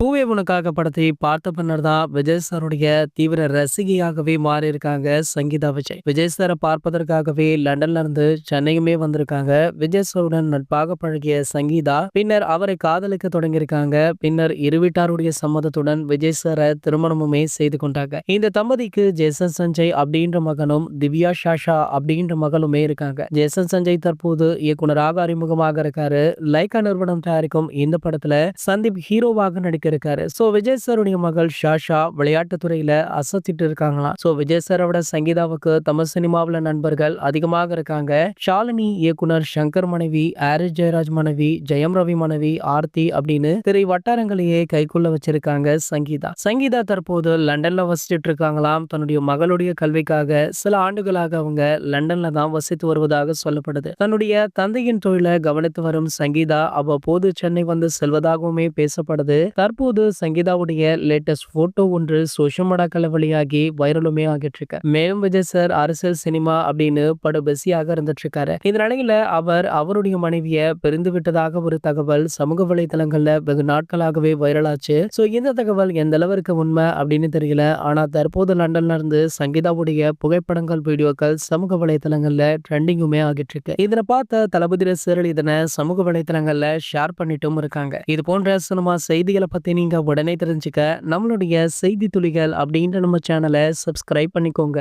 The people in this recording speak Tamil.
பூவே உனக்காக படத்தை பார்த்த பின்னர் தான் விஜய் சாருடைய தீவிர ரசிகையாகவே மாறி இருக்காங்க சங்கீதா விஜய். விஜய் சாரை பார்ப்பதற்காகவே லண்டன்ல இருந்து சென்னையுமே வந்திருக்காங்க. விஜய் சாருடன் நட்பாக பழகிய சங்கீதா பின்னர் அவரை காதலிக்க தொடங்கியிருக்காங்க. பின்னர் இரு வீட்டாருடைய சம்மதத்துடன் விஜய் சாரை திருமணமுமே செய்து கொண்டாங்க. இந்த தம்பதிக்கு ஜேசன் சஞ்சய் அப்படின்ற மகனும் திவ்யா ஷாஷா அப்படின்ற மகளுமே இருக்காங்க. ஜேசன் சஞ்சய் தற்போது இயக்குனராக அறிமுகமாக இருக்காரு. லைகா நிறுவனம் தயாரிக்கும் இந்த படத்துல சந்தீப் ஹீரோவாக நடிக்க இருக்காரு. சோ விஜய் சாருடைய மகள் ஷாஷா விளையாட்டுத் துறையில அசத்திட்டு இருக்காங்களாம். சோ விஜய் சாரோட சங்கீதாவுக்கு தமிழ் சினிமாவுல நண்பர்கள் அதிகமாக இருக்காங்க. ஷாலினி இயக்குனர் சங்கர் மனைவி, ஆரிஸ் ஜெயராஜ் மனைவி, ஜெயம் ரவி மனைவி ஆர்த்தி அப்படின்னு திரை வட்டாரங்களையே கைக்குள்ள வச்சிருக்காங்க சங்கீதா. சங்கீதா தற்போது லண்டன்ல வசிச்சுட்டு இருக்காங்களாம். தன்னுடைய மகளுடைய கல்விக்காக சில ஆண்டுகளாக அவங்க லண்டன்ல தான் வசித்து வருவதாக சொல்லப்படுது. தன்னுடைய தந்தையின் தொழிலை கவனித்து வரும் சங்கீதா அவ்வப்போது சென்னை வந்து செல்வதாகவுமே பேசப்படுது. தற்போது சங்கீதாவுடைய லேட்டஸ்ட் போட்டோ ஒன்று சோஷியல் மீடியாக்கள் வெளியாகி வைரலுமே ஆகிட்டு இருக்கு. மேலும் விஜய் சார் அரசியல் சினிமா அப்படின்னு படு பிஸியாக இருந்துட்டு இருக்காரு. இந்த நிலையில அவர் அவருடைய மனைவியை பிரிந்து விட்டதாக ஒரு தகவல் சமூக வலைதளங்கள்ல வெகு நாட்களாகவே வைரலாச்சு. சோ இந்த தகவல் எந்த அளவிற்கு உண்மை அப்படின்னு தெரியல. ஆனா தற்போது லண்டன்ல இருந்து சங்கீதாவுடைய புகைப்படங்கள், வீடியோக்கள் சமூக வலைதளங்கள்ல ட்ரெண்டிங்குமே ஆகிட்டு இருக்கு. இதனை பார்த்த தளபதி ரசிகர்கள் இதனை சமூக வலைதளங்கள்ல ஷேர் பண்ணிட்டும் இருக்காங்க. இது போன்ற சினிமா செய்திகளை பத்தி நீங்க உடனே தெரிஞ்சுக்க நம்மளுடைய செய்தி துளிகள் அப்படின்ற நம்ம சேனலை சப்ஸ்கிரைப் பண்ணிக்கோங்க.